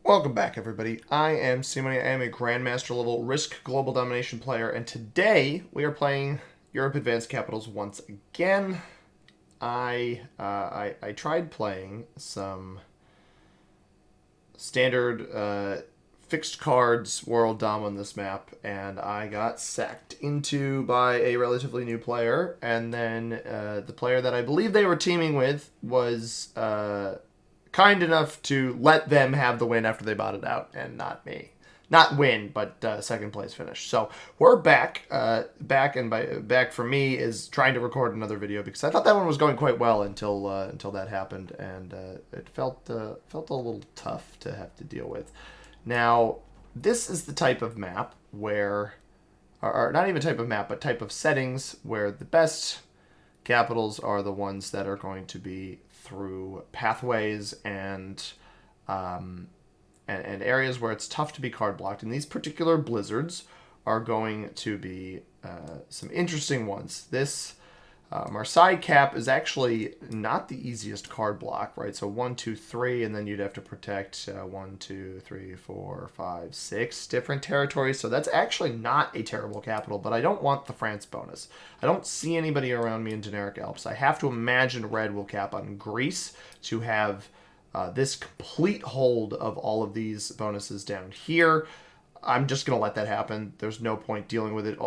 Welcome back, everybody. I am C-Money. I am a Grandmaster level Risk Global Domination player, and today we are playing Europe Advanced Capitals once again. I tried playing some standard fixed cards World Dom on this map, and I got sacked into by a relatively new player, and then the player that I believe they were teaming with was kind enough to let them have the win after they bought it out, and not me. Not win, but second place finish. So we're back. Back for me is trying to record another video because I thought that one was going quite well until that happened, and it felt a little tough to have to deal with. Now, this is the type of map where, or not even type of map, but type of settings where the best capitals are the ones that are going to be through pathways and areas where it's tough to be card blocked. And these particular blizzards are going to be some interesting ones. This Marseille cap is actually not the easiest card block, right? So 1, 2, 3, and then you'd have to protect 1, 2, 3, 4, 5, 6 different territories. So that's actually not a terrible capital, but I don't want the France bonus. I don't see anybody around me in generic Alps. I have to imagine red will cap on Greece to have this complete hold of all of these bonuses down here. I'm just going to let that happen. There's no point dealing with it.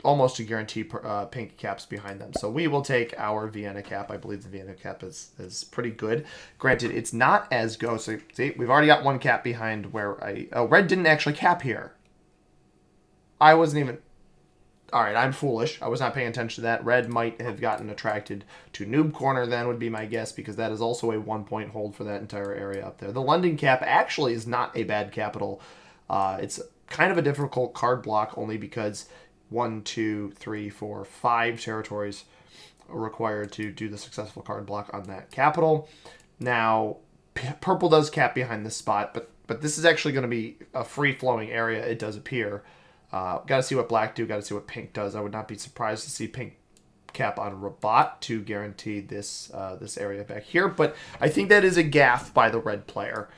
Almost to guarantee pink caps behind them. So we will take our Vienna cap. I believe the Vienna cap is pretty good. Granted, it's not as good. So see, we've already got one cap behind where red didn't actually cap here. I wasn't even... All right, I'm foolish. I was not paying attention to that. Red might have gotten attracted to Noob Corner then would be my guess, because that is also a 1-point hold for that entire area up there. The London cap actually is not a bad capital. It's kind of a difficult card block only because 1, 2, 3, 4, 5 territories are required to do the successful card block on that capital. Now, purple does cap behind this spot, but this is actually going to be a free-flowing area, it does appear. Got to see what black do, got to see what pink does. I would not be surprised to see pink cap on Rabat to guarantee this this area back here. But I think that is a gaffe by the red player.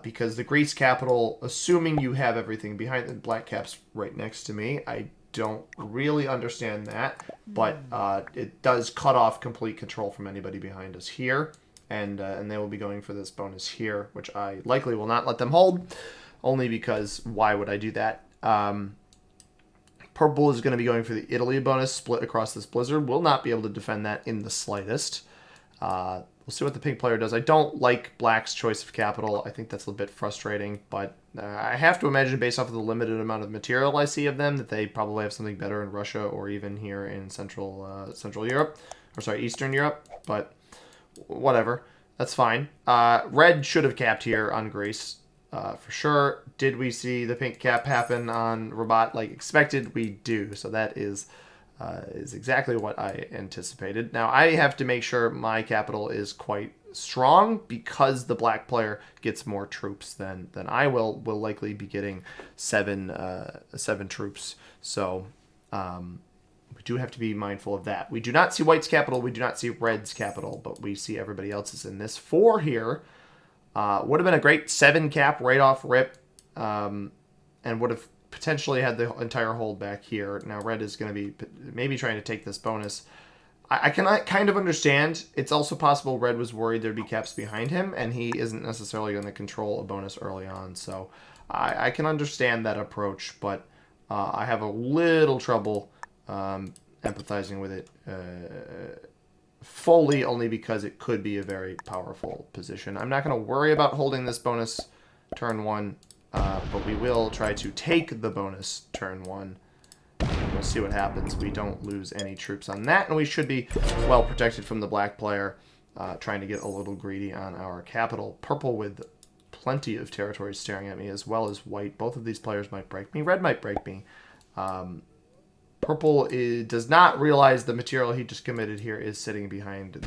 Because the Greece capital, assuming you have everything behind the black caps right next to me, I don't really understand that, but it does cut off complete control from anybody behind us here, and they will be going for this bonus here, which I likely will not let them hold, only because why would I do that? Purple is going to be going for the Italy bonus split across this blizzard. Will not be able to defend that in the slightest. We'll see what the pink player does. I don't like black's choice of capital. I think that's a bit frustrating, but I have to imagine based off of the limited amount of material I see of them that they probably have something better in Russia or even here in Central Europe, or sorry, Eastern Europe, but whatever. That's fine. Red should have capped here on Greece for sure. Did we see the pink cap happen on Rabat like expected? We do, so that is exactly what I anticipated. Now, I have to make sure my capital is quite strong because the black player gets more troops than I will likely be getting seven troops. So we do have to be mindful of that. We do not see white's capital. We do not see red's capital, but we see everybody else's in this. 4 here would have been a great 7 cap right off rip, and would have potentially had the entire hold back here. Now red is going to be maybe trying to take this bonus. I can kind of understand. It's also possible red was worried there'd be caps behind him, and he isn't necessarily going to control a bonus early on. So I can understand that approach, but I have a little trouble empathizing with it fully, only because it could be a very powerful position. I'm not going to worry about holding this bonus turn 1. But we will try to take the bonus turn 1. We'll see what happens. We don't lose any troops on that, and we should be well protected from the black player trying to get a little greedy on our capital. Purple with plenty of territories staring at me, as well as white. Both of these players might break me. Red might break me. Purple does not realize the material he just committed here is sitting behind the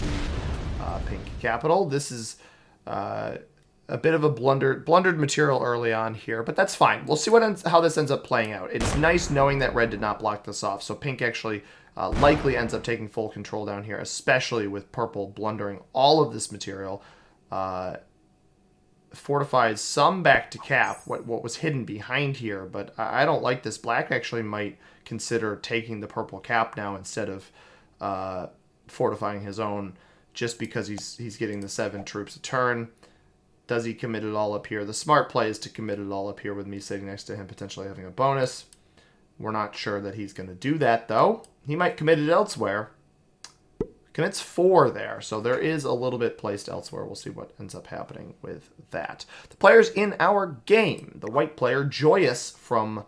pink capital. This is... a bit of a blundered material early on here, but that's fine. We'll see how this ends up playing out. It's nice knowing that red did not block this off, so pink actually likely ends up taking full control down here, especially with purple blundering all of this material. fortifies some back to cap what was hidden behind here, but I don't like this. Black actually might consider taking the purple cap now instead of fortifying his own, just because he's getting the 7 troops a turn. Does he commit it all up here? The smart play is to commit it all up here with me sitting next to him, potentially having a bonus. We're not sure that he's going to do that, though. He might commit it elsewhere. Commits 4 there, so there is a little bit placed elsewhere. We'll see what ends up happening with that. The players in our game. The white player, Joyous from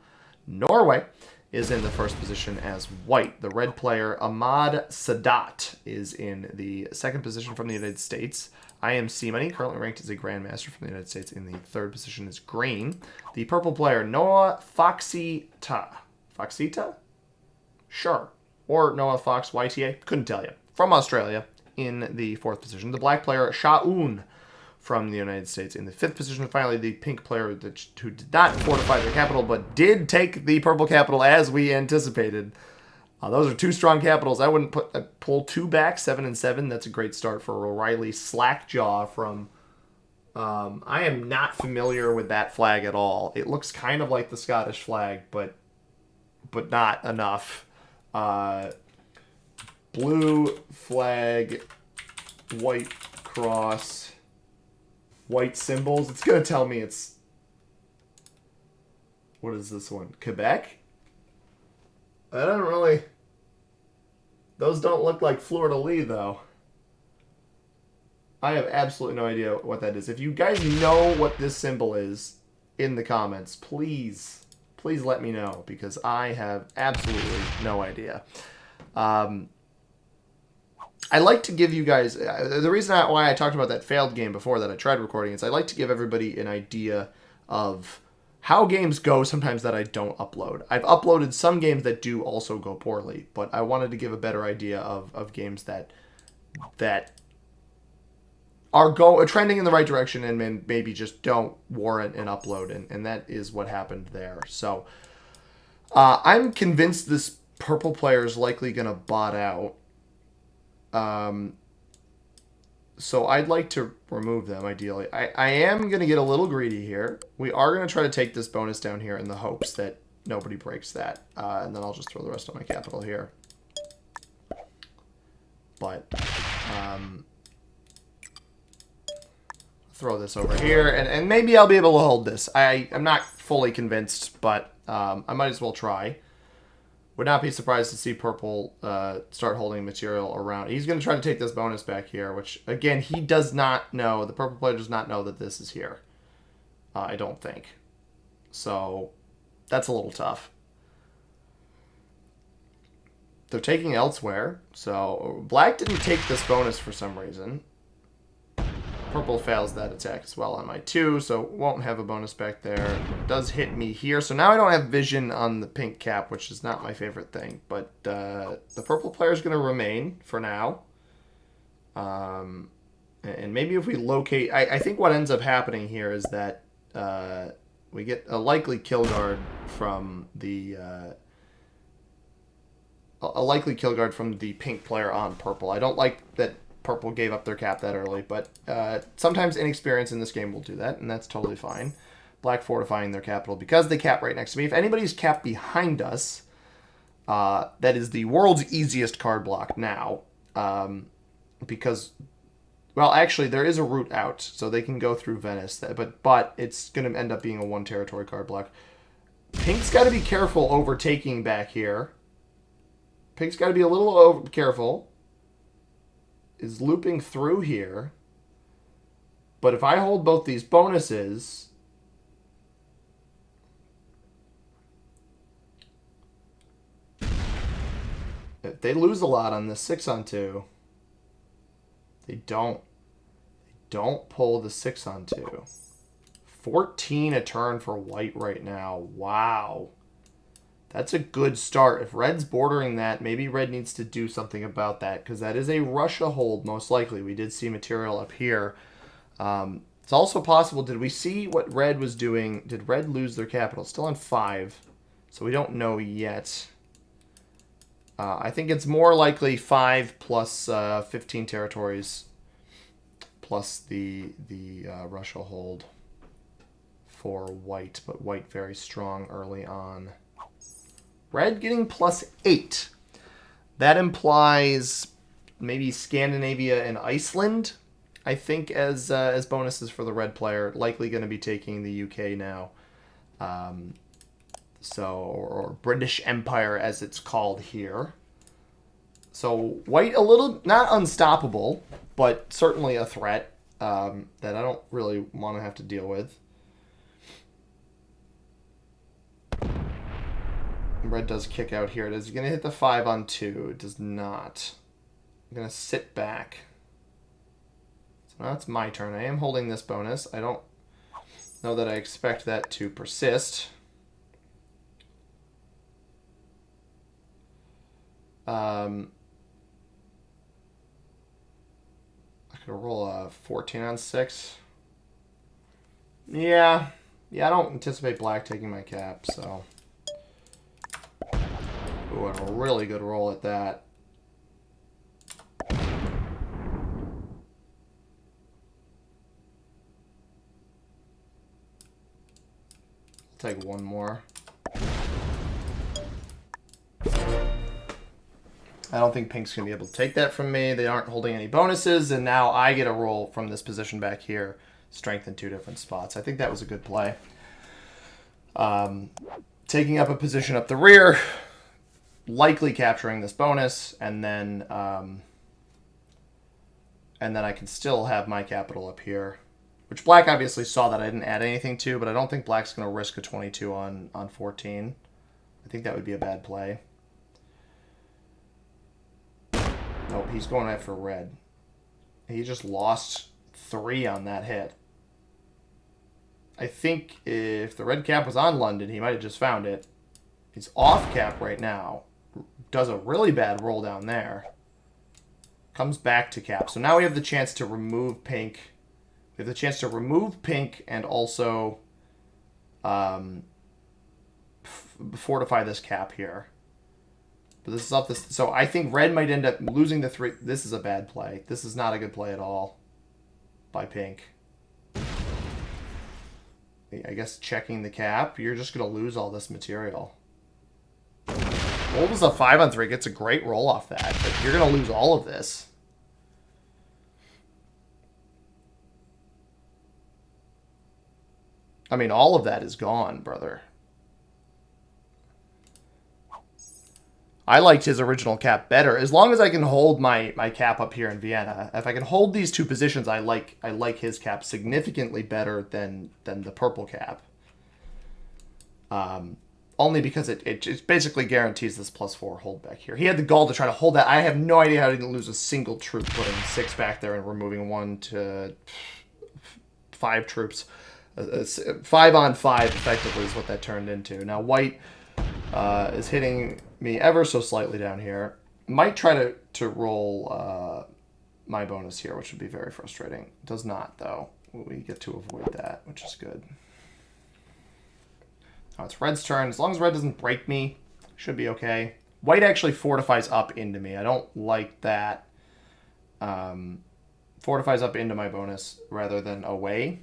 Norway, is in the first position as white. The red player, Ahmad Sadat, is in the second position from the United States. I am C-Money, currently ranked as a Grandmaster from the United States, in the third position is green. The purple player, Noah Foxita. Foxita? Sure. Or Noah Fox YTA, couldn't tell you. From Australia, in the fourth position. The black player, Sha'un, from the United States, in the fifth position. Finally, the pink player who did not fortify their capital, but did take the purple capital as we anticipated. Those are 2 strong capitals. I wouldn't pull 2 back, 7 and 7. That's a great start for O'Reilly Slackjaw from... I am not familiar with that flag at all. It looks kind of like the Scottish flag, but not enough. Blue flag, white cross, white symbols. It's going to tell me it's... What is this one? Quebec? I don't really... Those don't look like fleur-de-lis, though. I have absolutely no idea what that is. If you guys know what this symbol is in the comments, please let me know, because I have absolutely no idea. I like to give you guys... the reason why I talked about that failed game before that I tried recording is I like to give everybody an idea of how games go sometimes that I don't upload. I've uploaded some games that do also go poorly, but I wanted to give a better idea of games that are trending in the right direction and maybe just don't warrant an upload, and that is what happened there. So I'm convinced this purple player is likely going to bot out. So I'd like to remove them, ideally. I am going to get a little greedy here. We are going to try to take this bonus down here in the hopes that nobody breaks that. And then I'll just throw the rest of my capital here. But, throw this over here. And maybe I'll be able to hold this. I'm not fully convinced, but I might as well try. Would not be surprised to see purple start holding material around. He's going to try to take this bonus back here, which, again, he does not know. The purple player does not know that this is here. I don't think. So, that's a little tough. They're taking elsewhere. So, black didn't take this bonus for some reason. Purple fails that attack as well on my 2, so won't have a bonus back there. It does hit me here, so now I don't have vision on the pink cap, which is not my favorite thing. But the purple player is going to remain for now. And maybe if we locate... I think what ends up happening here is that we get a likely kill guard from the... a likely kill guard from the pink player on purple. I don't like that purple gave up their cap that early, but sometimes inexperience in this game will do that, and that's totally fine. Black fortifying their capital because they cap right next to me. If anybody's capped behind us, that is the world's easiest card block now, because, well, actually, there is a route out, so they can go through Venice, but it's going to end up being a 1 territory card block. Pink's got to be careful overtaking back here. Pink's got to be a little careful. Is looping through here. But if I hold both these bonuses, if they lose a lot on the 6-on-2, they don't pull the 6-on-2. 14 a turn for white right now. Wow. That's a good start. If red's bordering that, maybe red needs to do something about that, because that is a Russia hold, most likely. We did see material up here. It's also possible, did we see what red was doing? Did red lose their capital? Still on 5, so we don't know yet. I think it's more likely 5 plus 15 territories plus the Russia hold. for white, but white very strong early on. Red getting +8. That implies maybe Scandinavia and Iceland, I think, as bonuses for the red player. Likely going to be taking the UK now. Or British Empire as it's called here. So white a little, not unstoppable, but certainly a threat that I don't really want to have to deal with. Red does kick out here. Is he going to hit the 5 on 2? It does not. I'm going to sit back. So now it's my turn. I am holding this bonus. I don't know that I expect that to persist. I could roll a 14 on 6. Yeah, I don't anticipate black taking my cap, so... Ooh, and a really good roll at that. I'll take one more. I don't think pink's going to be able to take that from me. They aren't holding any bonuses, and now I get a roll from this position back here. Strength in 2 different spots. I think that was a good play. Taking up a position up the rear, likely capturing this bonus, and then I can still have my capital up here, which black obviously saw that I didn't add anything to, but I don't think black's going to risk a 22 on 14. I think that would be a bad play. Nope, he's going after red. He just lost 3 on that hit. I think if the red cap was on London, he might have just found it. He's off cap right now. Does a really bad roll down there. Comes back to cap. So now we have the chance to remove pink. We have the chance to remove pink and also fortify this cap here. But this is off this. So I think red might end up losing the 3. This is a bad play. This is not a good play at all by pink. I guess checking the cap. You're just going to lose all this material. Gold is a 5 on 3. Gets a great roll off that. But you're going to lose all of this. I mean, all of that is gone, brother. I liked his original cap better. As long as I can hold my cap up here in Vienna. If I can hold these 2 positions, I like his cap significantly better than the purple cap. Only because it basically guarantees this +4 hold back here. He had the gall to try to hold that. I have no idea how he didn't lose a single troop putting 6 back there and removing 1 to 5 troops. 5 on 5 effectively is what that turned into. Now white is hitting me ever so slightly down here. Might try to roll my bonus here, which would be very frustrating. Does not, though. We get to avoid that, which is good. Now it's red's turn. As long as red doesn't break me, should be okay. White actually fortifies up into me. I don't like that. Fortifies up into my bonus rather than away.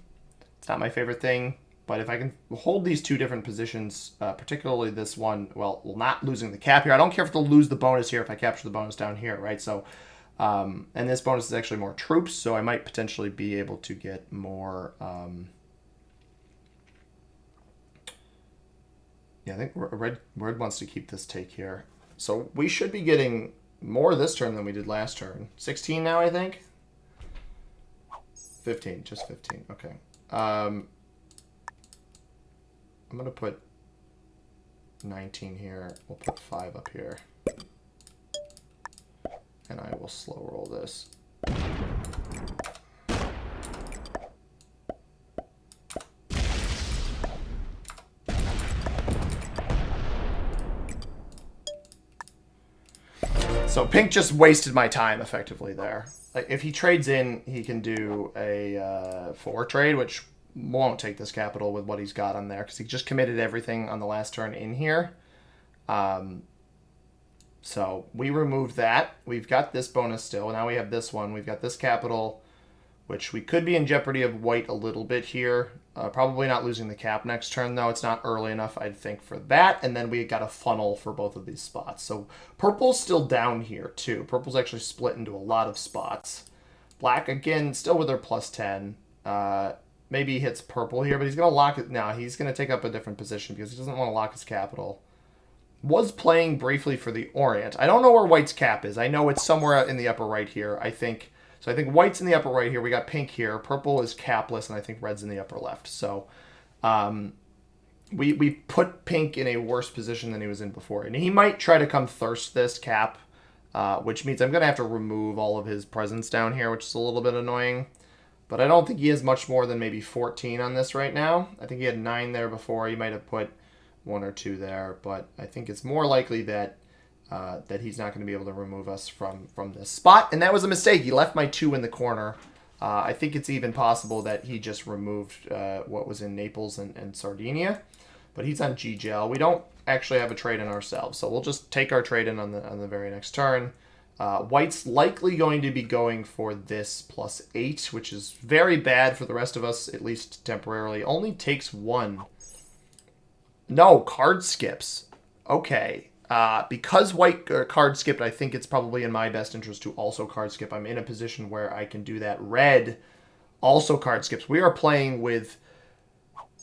It's not my favorite thing. But if I can hold these 2 different positions, particularly this one, well, not losing the cap here. I don't care if they'll lose the bonus here if I capture the bonus down here, right? So, and this bonus is actually more troops, so I might potentially be able to get more... yeah, I think red wants to keep this take here. So we should be getting more this turn than we did last turn. 16 now, I think? 15, just 15, okay. I'm going to put 19 here. We'll put 5 up here. And I will slow roll this. So pink just wasted my time effectively there. Like if he trades in, he can do a 4 trade, which won't take this capital with what he's got on there because he just committed everything on the last turn in here. So we removed that. We've got this bonus still. Now we have this one. We've got this capital, which we could be in jeopardy of white a little bit here. Probably not losing the cap next turn, though. It's not early enough, I'd think, for that. And then we got a funnel for both of these spots. So purple's still down here, too. Purple's actually split into a lot of spots. Black, again, still with their +10. Maybe he hits purple here, but he's going to lock it. Now, he's going to take up a different position because he doesn't want to lock his capital. Was playing briefly for the Orient. I don't know where white's cap is. I know it's somewhere in the upper right here, I think. So I think white's in the upper right here. We got pink here. Purple is capless, and I think red's in the upper left. So we put pink in a worse position than he was in before. And he might try to come thirst this cap, which means I'm going to have to remove all of his presence down here, which is a little bit annoying. But I don't think he has much more than maybe 14 on this right now. I think he had 9 there before. He might have put 1 or 2 there, but I think it's more likely that that he's not going to be able to remove us from this spot. And that was a mistake. He left my 2 in the corner. I think it's even possible that he just removed what was in Naples and Sardinia, but he's on GGL. We don't actually have a trade-in ourselves, so we'll just take our trade-in on the very next turn. White's likely going to be going for this +8, which is very bad for the rest of us, at least temporarily. Only takes 1. No, card skips. Okay. Because white card skipped, I think it's probably in my best interest to also card skip. I'm in a position where I can do that. Red also card skips. We are playing with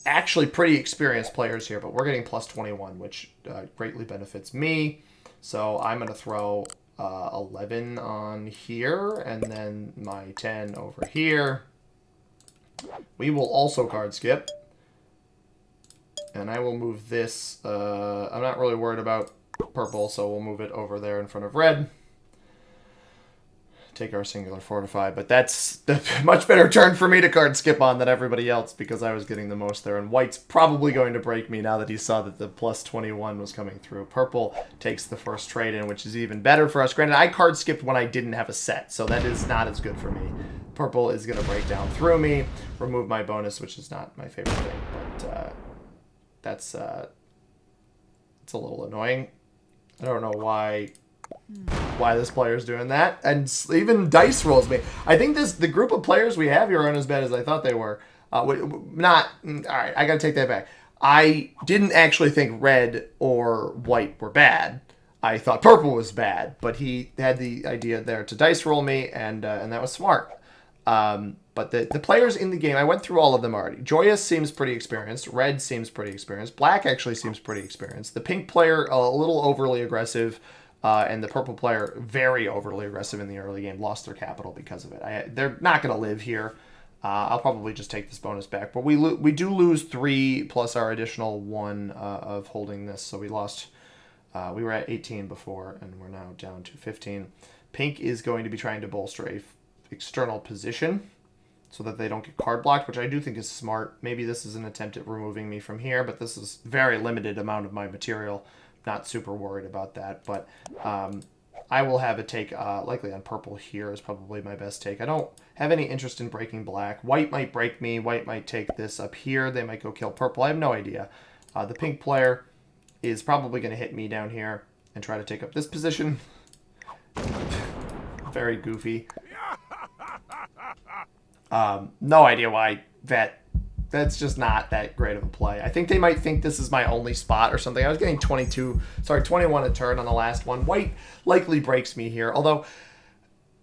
actually pretty experienced players here, but we're getting +21, which greatly benefits me. So I'm going to throw 11 on here, and then my 10 over here. We will also card skip. And I will move this. I'm not really worried about purple, so we'll move it over there in front of red. Take our singular fortify, but that's a much better turn for me to card skip on than everybody else because I was getting the most there. And white's probably going to break me now that he saw that the +21 was coming through. Purple takes the first trade in, which is even better for us. Granted, I card skipped when I didn't have a set, so that is not as good for me. Purple is going to break down through me, remove my bonus, which is not my favorite thing, but that's it's a little annoying. I don't know why this player is doing that, and even dice rolls me. I think the group of players we have here aren't as bad as I thought they were. All right, I gotta take that back. I didn't actually think red or white were bad. I thought purple was bad, but he had the idea there to dice roll me, and that was smart. But the players in the game, I went through all of them already. Joyous seems pretty experienced. Red seems pretty experienced. Black actually seems pretty experienced. The pink player, a little overly aggressive. And the purple player, very overly aggressive in the early game, lost their capital because of it. They're not going to live here. I'll probably just take this bonus back. But we do lose 3 plus our additional 1 of holding this. So we lost, we were at 18 before, and we're now down to 15. Pink is going to be trying to bolster a external position so that they don't get card blocked, which I do think is smart. Maybe this is an attempt at removing me from here, but this is very limited amount of my material. Not super worried about that, but I will have a take likely on purple here is probably my best take. I don't have any interest in breaking black. White might break me. White might take this up here. They might go kill purple. I have no idea. The pink player is probably going to hit me down here and try to take up this position. Very goofy. No idea why that's just not that great of a play. I think they might think this is my only spot or something. I was getting 21 a turn on the last one. White likely breaks me here, although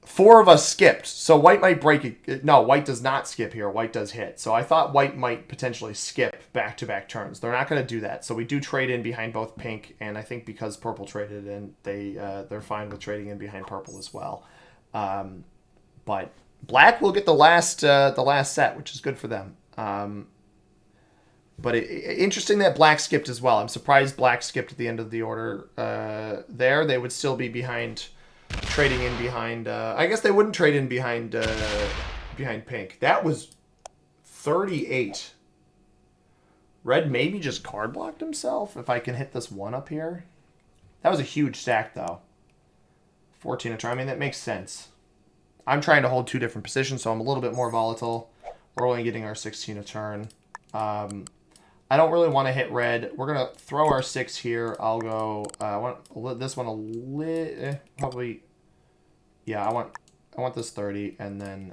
4 of us skipped, so white might break it. No, white does not skip here. White does hit. So I thought white might potentially skip back-to-back turns. They're not going to do that. So we do trade in behind both pink, and I think because purple traded in, they're fine with trading in behind purple as well. But black will get the last set, which is good for them. But interesting that black skipped as well. I'm surprised black skipped at the end of the order there. They would still be behind, trading in behind. I guess they wouldn't trade in behind pink. That was 38. Red maybe just card blocked himself if I can hit this 1 up here. That was a huge stack though. 14 a turn. I mean, that makes sense. I'm trying to hold 2 different positions, so I'm a little bit more volatile. We're only getting our 16 a turn. I don't really want to hit red. We're going to throw our 6 here. I'll go... I want this one a little... probably... Yeah, I want this 30, and then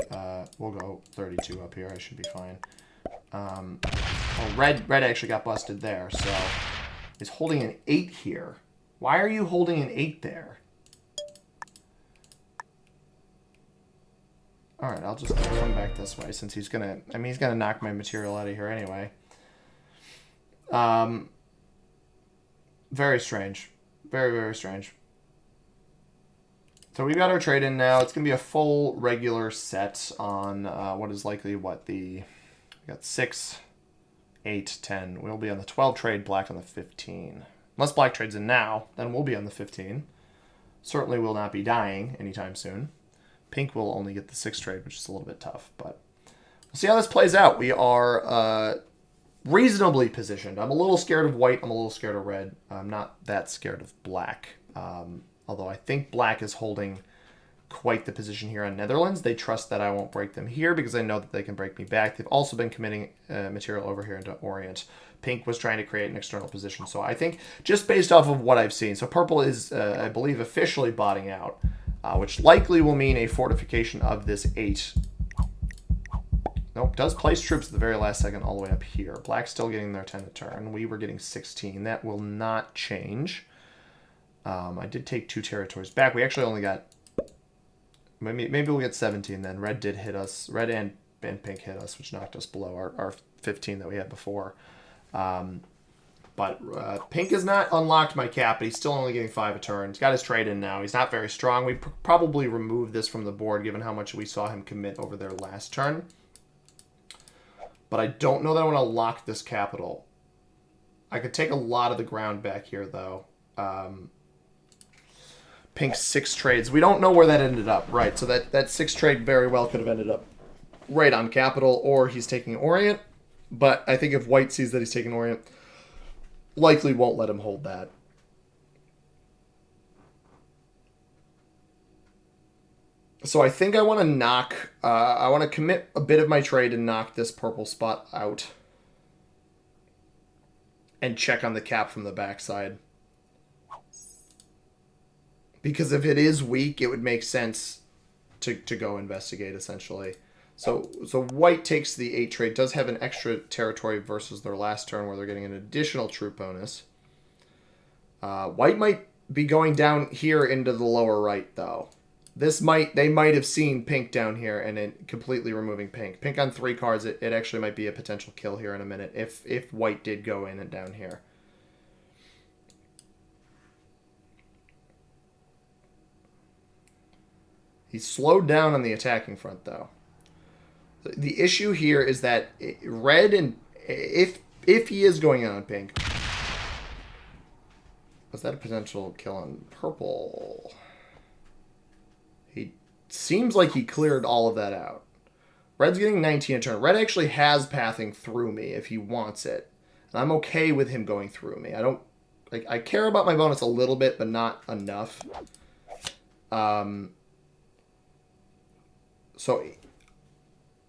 we'll go 32 up here. I should be fine. Oh, red actually got busted there, so he's holding an 8 here. Why are you holding an 8 there? Alright, I'll just come back this way since he's gonna... I mean, he's gonna knock my material out of here anyway. Very strange. Very, very strange. So we've got our trade in now. It's going to be a full regular set on what is likely what the... We got 6, 8, 10. We'll be on the 12 trade, black on the 15. Unless black trades in now, then we'll be on the 15. Certainly will not be dying anytime soon. Pink will only get the 6 trade, which is a little bit tough, but we'll see how this plays out. We are reasonably positioned. I'm a little scared of white. I'm a little scared of red. I'm not that scared of black. Although I think black is holding quite the position here on Netherlands. They trust that I won't break them here because I know that they can break me back. They've also been committing material over here into Orient. Pink was trying to create an external position. So I think just based off of what I've seen. So purple is, I believe, officially botting out, which likely will mean a fortification of this 8. Nope, does place troops at the very last second all the way up here. Black's still getting their 10 a turn. We were getting 16. That will not change. I did take 2 territories back. We actually only got... Maybe we'll get 17 then. Red did hit us. Red and pink hit us, which knocked us below our 15 that we had before. But pink has not unlocked my cap, but he's still only getting 5 a turn. He's got his trade in now. He's not very strong. We probably removed this from the board given how much we saw him commit over their last turn. But I don't know that I want to lock this capital. I could take a lot of the ground back here, though. Pink's 6 trades. We don't know where that ended up, right? So that 6 trade very well could have ended up right on capital, or he's taking Orient. But I think if white sees that he's taking Orient, likely won't let him hold that. So I think I want to knock... I want to commit a bit of my trade and knock this purple spot out. And check on the cap from the backside. Because if it is weak, it would make sense to go investigate, essentially. So white takes the 8 trade. Does have an extra territory versus their last turn where they're getting an additional troop bonus. White might be going down here into the lower right, though. They might have seen pink down here and then completely removing pink. Pink on 3 cards, it actually might be a potential kill here in a minute if white did go in and down here. He's slowed down on the attacking front, though. The issue here is that red, and if he is going in on pink, was that a potential kill on purple? He seems like he cleared all of that out. Red's getting 19 a turn. Red actually has pathing through me if he wants it. And I'm okay with him going through me. I care about my bonus a little bit, but not enough. So,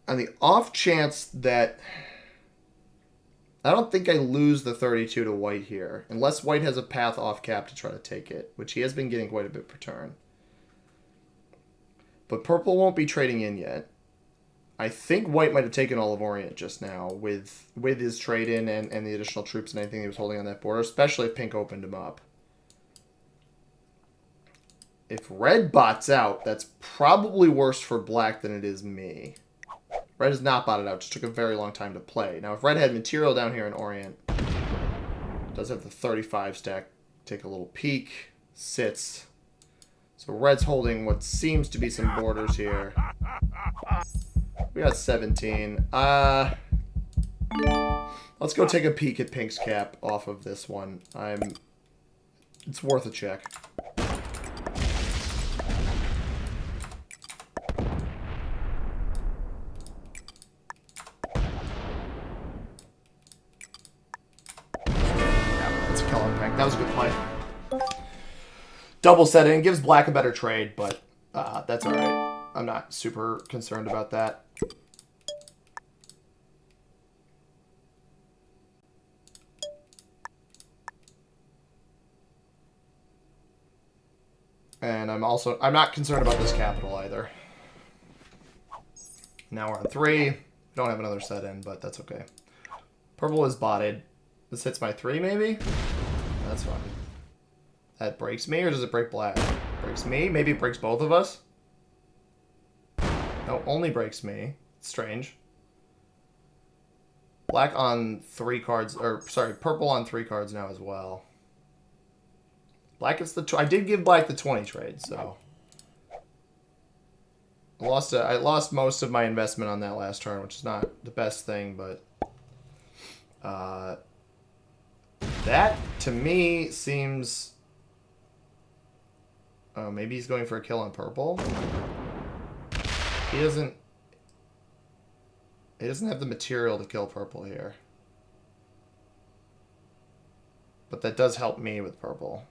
on the off chance that... I don't think I lose the 32 to white here. Unless white has a path off cap to try to take it. Which he has been getting quite a bit per turn. But purple won't be trading in yet. I think white might have taken all of Orient just now. With his trade in and the additional troops and anything he was holding on that border. Especially if pink opened him up. If red bots out, that's probably worse for black than it is me. Red is not botted out. Just took a very long time to play. Now, if red had material down here in Orient, does have the 35 stack. Take a little peek. Sits. So red's holding what seems to be some borders here. We got 17. Let's go take a peek at pink's cap off of this one. It's worth a check. That was a good play. Double setting gives black a better trade, but that's all right. I'm not super concerned about that. And I'm not concerned about this capital either. Now we're on 3. We don't have another set in, but that's okay. Purple is botted. This hits my 3, maybe? That's fine. That breaks me, or does it break black? Breaks me? Maybe it breaks both of us? No, only breaks me. It's strange. Black on 3 cards, or sorry, purple on 3 cards now as well. Black is the... I did give black the 20 trade, so... I lost most of my investment on that last turn, which is not the best thing, but... that, to me, seems... Oh, maybe he's going for a kill on purple? He doesn't have the material to kill purple here. But that does help me with purple.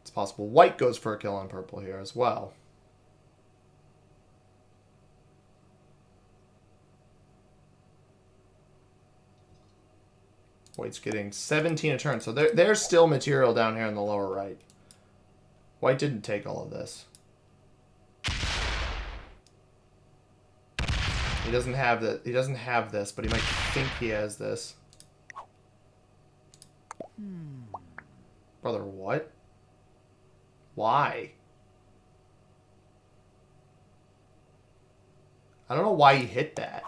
It's possible white goes for a kill on purple here as well. White's getting 17 a turn. So there's still material down here in the lower right. White didn't take all of this. He doesn't have that. He doesn't have this, but he might think he has this. Brother, what? Why? I don't know why he hit that.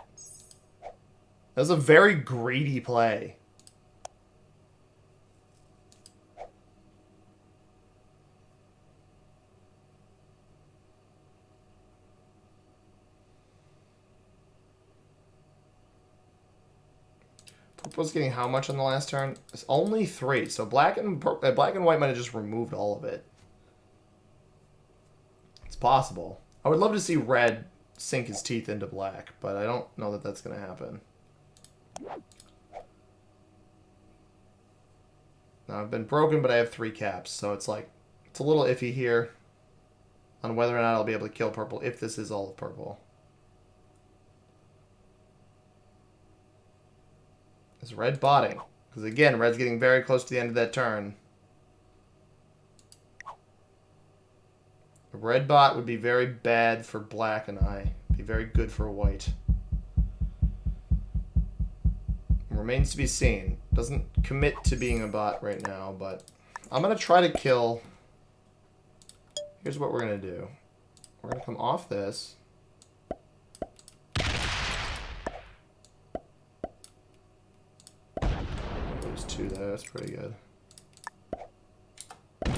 That was a very greedy play. Purple's getting how much on the last turn? It's only 3. So black and white might have just removed all of it. It's possible. I would love to see red sink his teeth into black, but I don't know that that's going to happen. Now, I've been broken, but I have 3 caps, so it's like, it's a little iffy here on whether or not I'll be able to kill purple if this is all of purple. Is red botting? Because again, red's getting very close to the end of that turn. A red bot would be very bad for black and I. Be very good for white. Remains to be seen. Doesn't commit to being a bot right now, but I'm going to try to kill... Here's what we're going to do. We're going to come off this. There's 2 there. That's pretty good. Oh,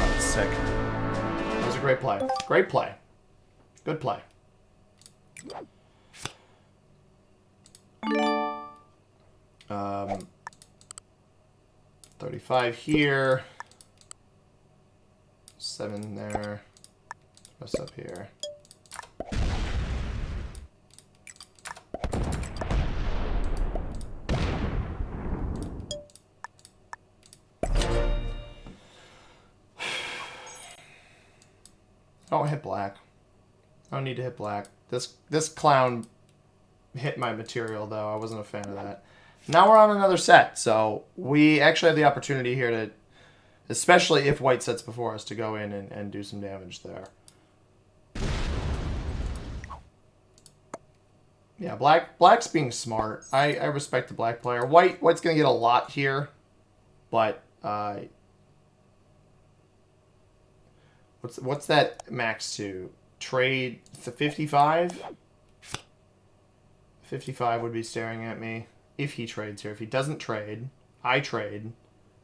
that's sick. That was a great play. Great play. Good play. 35 here. 7 there. What's up here? Don't hit black. I don't need to hit black. This clown hit my material, though. I wasn't a fan of that. Now we're on another set, so we actually have the opportunity here to, especially if white sets before us, to go in and do some damage there. Yeah, black's being smart. I respect the black player. White's going to get a lot here, but what's that max to? Trade the 55? 55 would be staring at me if he trades here. If he doesn't trade, I trade,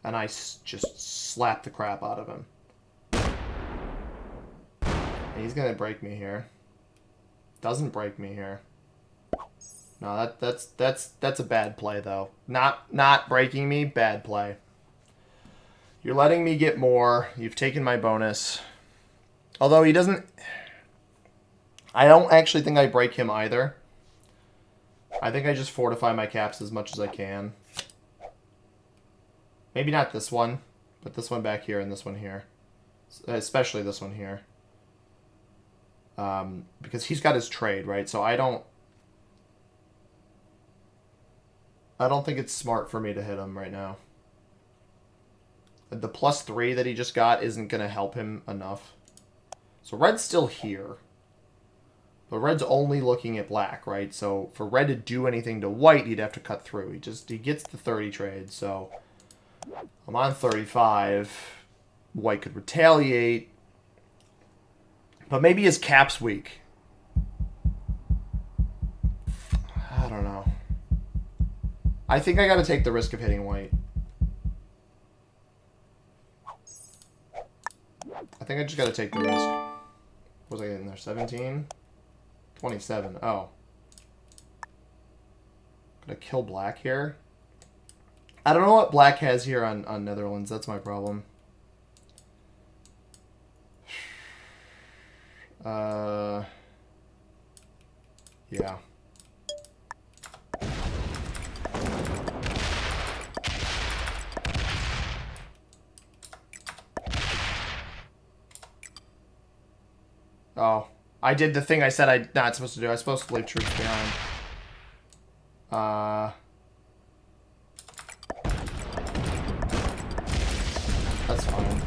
and I just slap the crap out of him. And he's going to break me here. Doesn't break me here. No, that's a bad play, though. Not breaking me, bad play. You're letting me get more. You've taken my bonus. Although he doesn't... I don't actually think I break him either. I think I just fortify my caps as much as I can. Maybe not this one, but this one back here and this one here. Especially this one here. Because he's got his trade, right? So I don't... I don't think it's smart for me to hit him right now. The +3 that he just got isn't going to help him enough. So red's still here. But red's only looking at black, right? So for red to do anything to white, he'd have to cut through. He gets the 30 trade, so I'm on 35. White could retaliate. But maybe his cap's weak. I don't know. I think I gotta take the risk of hitting white. I think I just gotta take the risk. What was I getting there? 17? 27. Oh. Gonna kill black here. I don't know what black has here on Netherlands. That's my problem. Yeah. Oh. I did the thing I said I'm not supposed to do. I was supposed to leave troops behind. That's fine.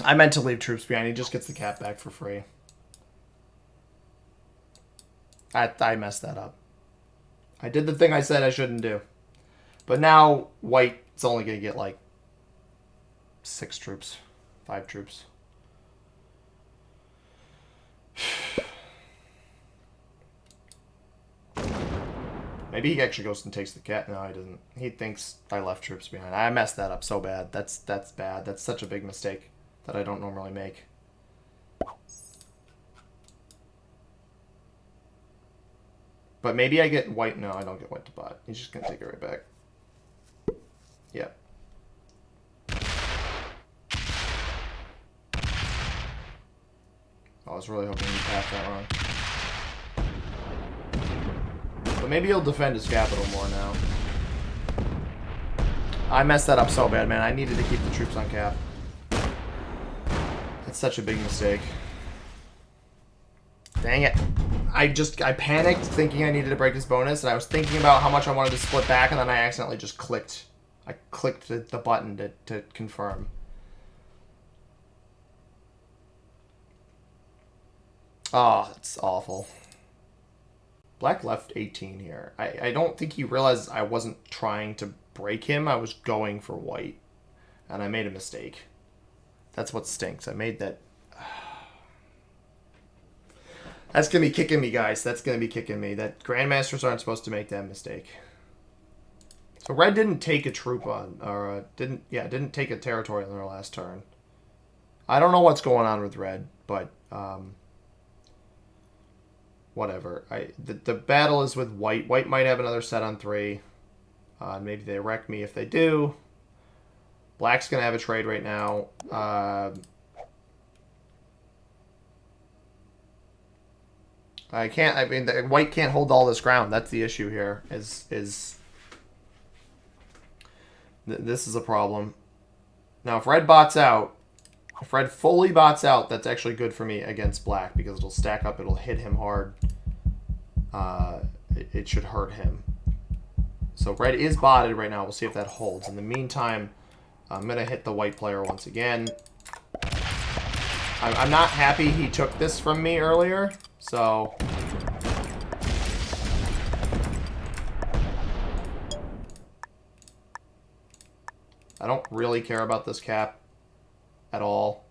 I meant to leave troops behind. He just gets the cap back for free. I messed that up. I did the thing I said I shouldn't do. But now white's only going to get like 6 troops. 5 troops. Maybe he actually goes and takes the cat. No, he doesn't. He thinks I left troops behind. I messed that up so bad. That's bad. That's such a big mistake that I don't normally make. But maybe I get white. No, I don't get white to bot. He's just going to take it right back. Yeah. I was really hoping he'd pass that wrong. But maybe he'll defend his capital more now. I messed that up so bad, man. I needed to keep the troops on cap. That's such a big mistake. Dang it. I panicked thinking I needed to break this bonus, and I was thinking about how much I wanted to split back, and then I accidentally just clicked. I clicked the button to confirm. Oh, that's awful. Black left 18 here. I don't think he realized I wasn't trying to break him. I was going for white. And I made a mistake. That's what stinks. I made that... That's going to be kicking me, guys. That's going to be kicking me. That Grandmasters aren't supposed to make that mistake. So red didn't take a troop on... Or didn't take a territory on their last turn. I don't know what's going on with red, but... whatever. The battle is with white. White might have another set on 3. Maybe they wreck me if they do. Black's going to have a trade right now. White can't hold all this ground. That's the issue here. This is a problem. Now, if red bots out, if red fully bots out, that's actually good for me against black because it'll stack up. It'll hit him hard. It should hurt him. So red is botted right now. We'll see if that holds. In the meantime, I'm going to hit the white player once again. I'm not happy he took this from me earlier. So... I don't really care about this cap at all.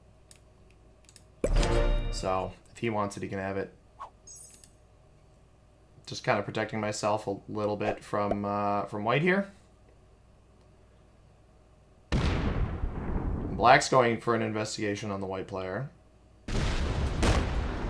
So, if he wants it, he can have it. Just kind of protecting myself a little bit from white here. Black's going for an investigation on the white player.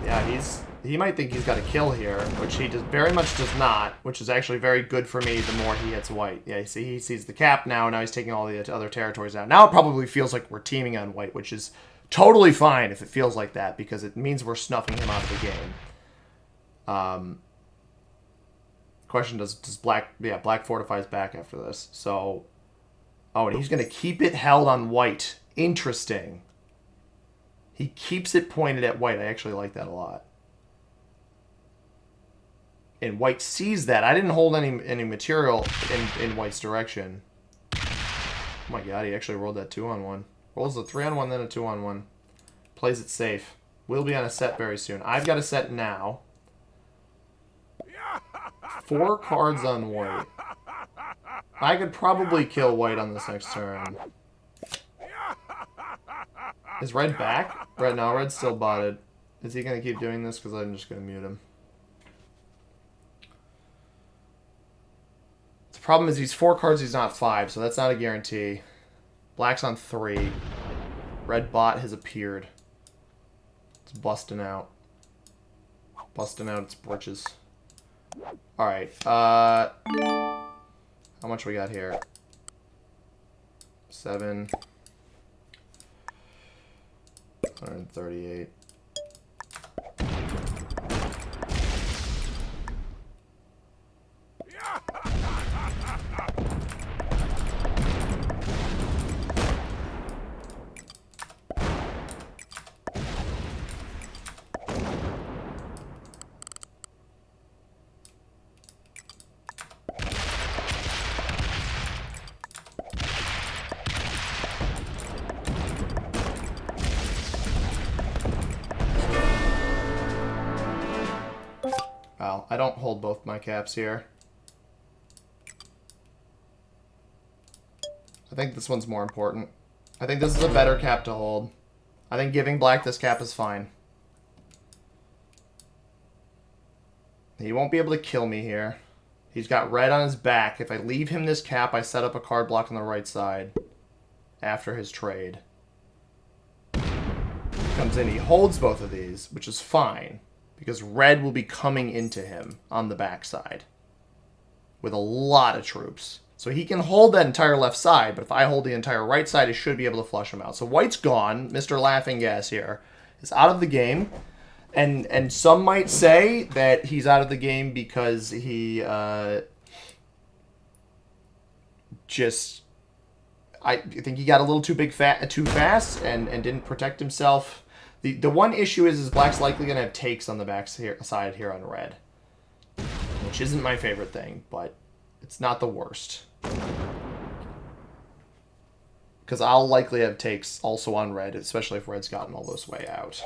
Yeah, he might think he's got a kill here, which he very much does not, which is actually very good for me the more he hits white. Yeah, you see, he sees the cap now. Now he's taking all the other territories out. Now it probably feels like we're teaming on white, which is totally fine if it feels like that, because it means we're snuffing him out of the game. Question, does black... Yeah, black fortifies back after this. So... Oh, and he's going to keep it held on white. Interesting. He keeps it pointed at white. I actually like that a lot. And white sees that. I didn't hold any material in white's direction. Oh my god, he actually rolled that 2-on-1. Rolls a 3-on-1, then a 2-on-1. Plays it safe. We'll be on a set very soon. I've got a set now. 4 cards on white. I could probably kill white on this next turn. Is red back? Red, no, red's still botted. Is he going to keep doing this? Because I'm just going to mute him. The problem is he's 4 cards, he's not 5, so that's not a guarantee. Black's on 3. Red bot has appeared. It's busting out. Busting out its britches. Alright, how much we got here? 7. 138. Well, I don't hold both my caps here. I think this one's more important. I think this is a better cap to hold. I think giving black this cap is fine. He won't be able to kill me here. He's got red on his back. If I leave him this cap, I set up a card block on the right side after his trade. Comes in, he holds both of these, which is fine. Because red will be coming into him on the backside with a lot of troops. So he can hold that entire left side, but if I hold the entire right side, I should be able to flush him out. So white's gone. Mr. Laughing Gas here is out of the game. And some might say that he's out of the game because he just... I think he got a little too big, too fast and didn't protect himself. The one issue is black's likely going to have takes on the back side here on red. Which isn't my favorite thing, but it's not the worst. Because I'll likely have takes also on red, especially if red's gotten all this way out.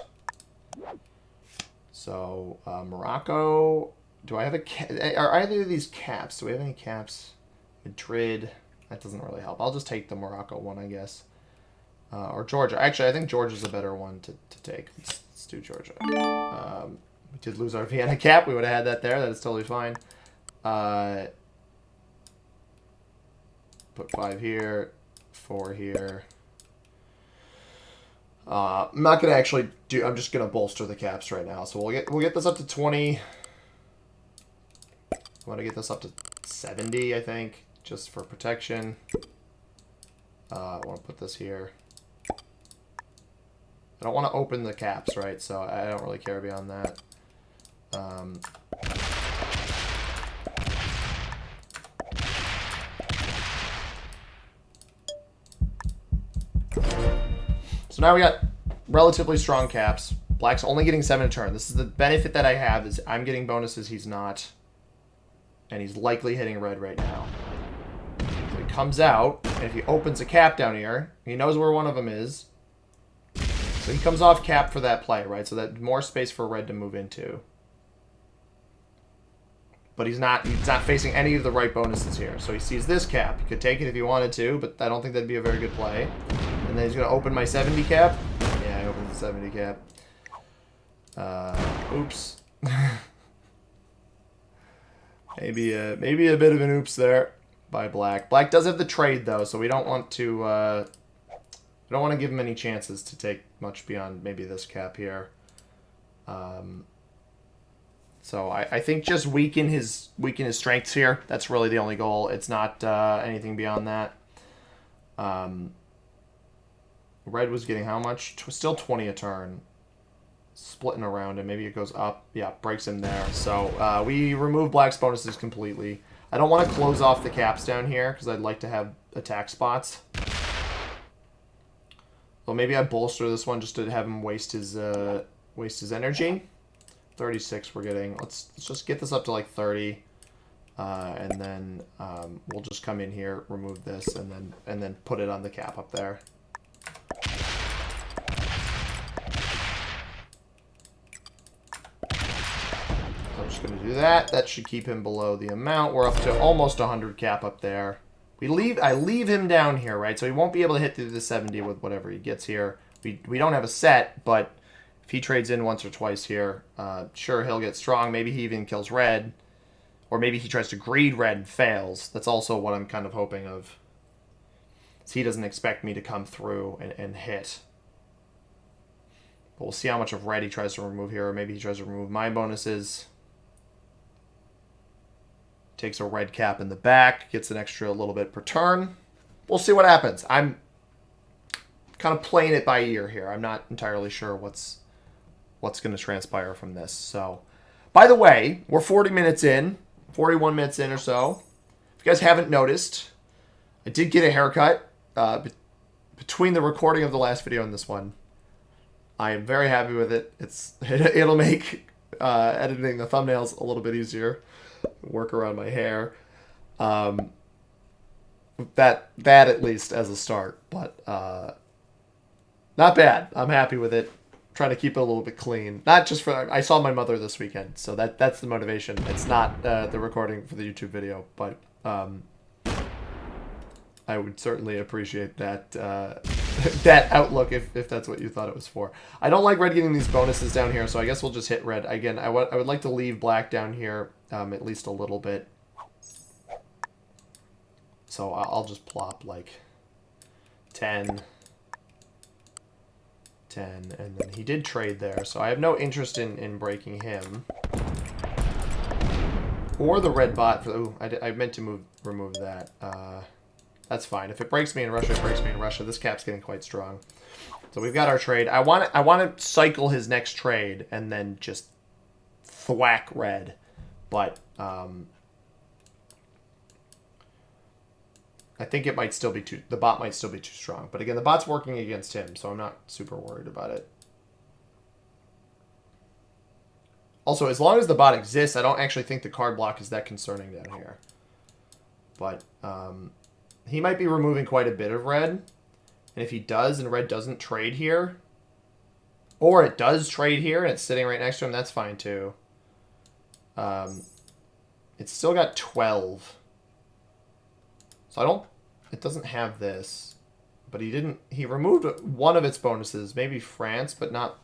So, Morocco... Do I have a cap? Are either of these caps? Do we have any caps? Madrid... That doesn't really help. I'll just take the Morocco one, I guess. Or Georgia. Actually, I think Georgia's a better one to take. Let's do Georgia. We did lose our Vienna cap. We would have had that there. That is totally fine. Put 5 here. 4 here. I'm not going to actually do... I'm just going to bolster the caps right now. So we'll get this up to 20. I want to get this up to 70, I think. Just for protection. I want to put this here. I don't want to open the caps, right? So I don't really care beyond that. So now we got relatively strong caps. Black's only getting 7 a turn. This is the benefit that I have is I'm getting bonuses he's not. And he's likely hitting red right now. So he comes out, and if he opens a cap down here, he knows where one of them is. So he comes off cap for that play, right? So that more space for red to move into. But he's not facing any of the right bonuses here. So he sees this cap. He could take it if he wanted to, but I don't think that'd be a very good play. And then he's going to open my 70 cap. Yeah, he opens the 70 cap. Oops. maybe a bit of an oops there by black. Black does have the trade, though, so we don't want to... I don't want to give him any chances to take much beyond maybe this cap here. So I think just weaken his strengths here. That's really the only goal. It's not anything beyond that. Red was getting how much? Still 20 a turn. Splitting around him. Maybe it goes up. Yeah, breaks him there. So we remove black's bonuses completely. I don't want to close off the caps down here because I'd like to have attack spots. But maybe I bolster this one just to have him waste his energy. 36 we're getting. Let's just get this up to like 30. And then we'll just come in here, remove this, and then put it on the cap up there. I'm just going to do that. That should keep him below the amount. We're up to almost 100 cap up there. I leave him down here, right? So he won't be able to hit through the 70 with whatever he gets here. We don't have a set, but if he trades in once or twice here, sure, he'll get strong. Maybe he even kills red. Or maybe he tries to greed red and fails. That's also what I'm kind of hoping of. So he doesn't expect me to come through and hit. But we'll see how much of red he tries to remove here. Or maybe he tries to remove my bonuses. Takes a red cap in the back. Gets an extra little bit per turn. We'll see what happens. I'm kind of playing it by ear here. I'm not entirely sure what's going to transpire from this. So, by the way, we're 40 minutes in. 41 minutes in or so. If you guys haven't noticed, I did get a haircut between the recording of the last video and this one. I am very happy with it. It'll make editing the thumbnails a little bit easier. Work around my hair. That at least as a start, but not bad. I'm happy with it. Trying to keep it a little bit clean. Not just for... I saw my mother this weekend, so that's the motivation. It's not the recording for the YouTube video, but I would certainly appreciate that that outlook if that's what you thought it was for. I don't like red getting these bonuses down here, so I guess we'll just hit red. Again, I would like to leave black down here at least a little bit. So I'll just plop like 10... 10, and then he did trade there, so I have no interest in breaking him. Or the red bot. Ooh, I meant to remove that. That's fine. If it breaks me in Russia, it breaks me in Russia. This cap's getting quite strong. So we've got our trade. I want to cycle his next trade and then just thwack red. But I think it might still be the bot might still be too strong. But again, the bot's working against him, so I'm not super worried about it. Also, as long as the bot exists, I don't actually think the card block is that concerning down here. But he might be removing quite a bit of red. And if he does and red doesn't trade here, or it does trade here and it's sitting right next to him, that's fine too. It's still got 12. So it doesn't have this, but he removed one of its bonuses, maybe France, but not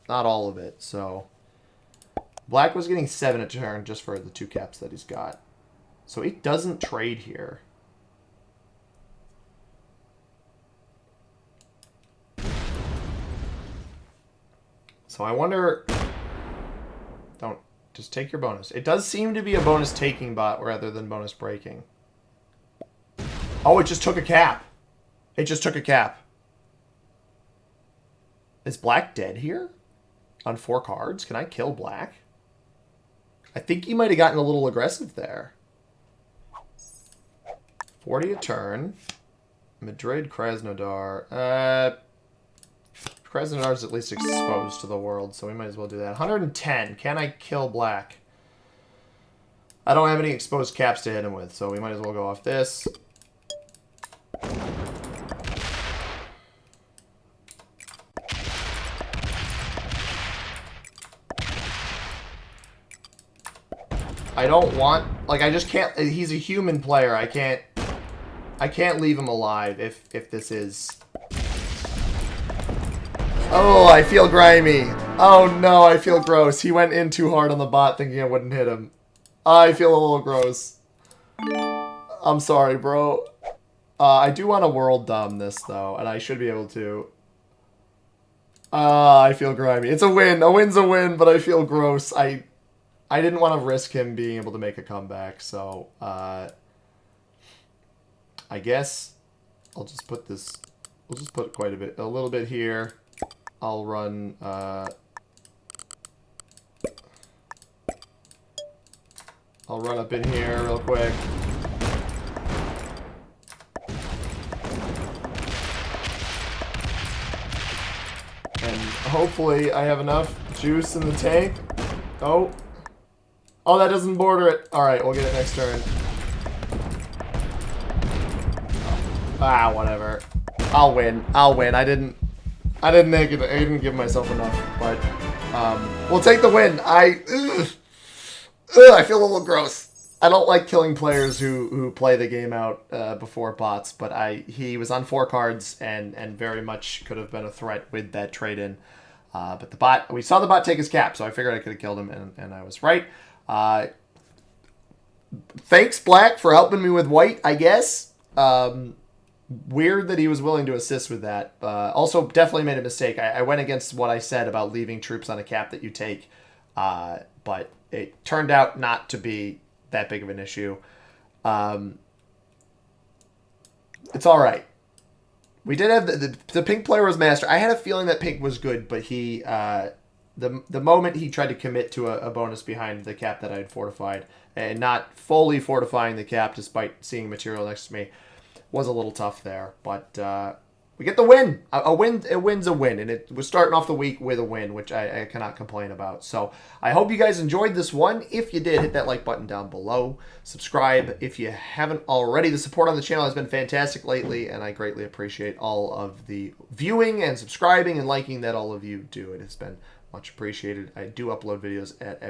all of it. So black was getting 7 a turn just for the 2 caps that he's got. So it doesn't trade here. So I wonder, just take your bonus. It does seem to be a bonus taking bot rather than bonus breaking. Oh, it just took a cap. It just took a cap. Is black dead here? On 4 cards? Can I kill black? I think he might have gotten a little aggressive there. 40 a turn. Madrid, Krasnodar. Krasnodar's at least exposed to the world, so we might as well do that. 110. Can I kill black? I don't have any exposed caps to hit him with, so we might as well go off this. I don't want... Like, I just can't... He's a human player. I can't leave him alive if this is... Oh, I feel grimy. Oh, no, I feel gross. He went in too hard on the bot thinking I wouldn't hit him. I feel a little gross. I'm sorry, bro. I do want to world dom this, though, and I should be able to. I feel grimy. It's a win. A win's a win, but I feel gross. I didn't want to risk him being able to make a comeback, so I guess I'll just put this... We'll just put quite a little bit here. I'll run... I'll run up in here real quick. Hopefully I have enough juice in the tank. Oh. Oh, that doesn't border it. Alright, we'll get it next turn. Ah, whatever. I'll win. I'll win. I didn't make it. I didn't give myself enough, but we'll take the win. I feel a little gross. I don't like killing players who play the game out before bots, but he was on 4 cards and very much could have been a threat with that trade-in. But the bot, we saw the bot take his cap, so I figured I could have killed him, and I was right. Thanks, Black, for helping me with white, I guess. Weird that he was willing to assist with that. Also, definitely made a mistake. I went against what I said about leaving troops on a cap that you take, but it turned out not to be that big of an issue. It's all right. We did have the pink player was master. I had a feeling that pink was good, but he the moment he tried to commit to a bonus behind the cap that I had fortified and not fully fortifying the cap despite seeing material next to me was a little tough there. But we get the win. A win. A win's a win, and it was starting off the week with a win, which I cannot complain about. So I hope you guys enjoyed this one. If you did, hit that like button down below. Subscribe if you haven't already. The support on the channel has been fantastic lately, and I greatly appreciate all of the viewing and subscribing and liking that all of you do. It has been much appreciated. I do upload videos at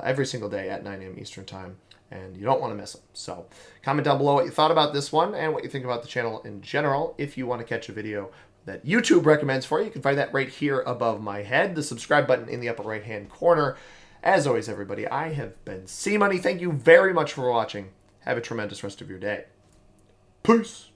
every single day at 9 a.m. Eastern Time, and you don't want to miss them. So comment down below what you thought about this one and what you think about the channel in general. If you want to catch a video that YouTube recommends for you, you can find that right here above my head. The subscribe button in the upper right-hand corner. As always, everybody, I have been C-Money. Thank you very much for watching. Have a tremendous rest of your day. Peace.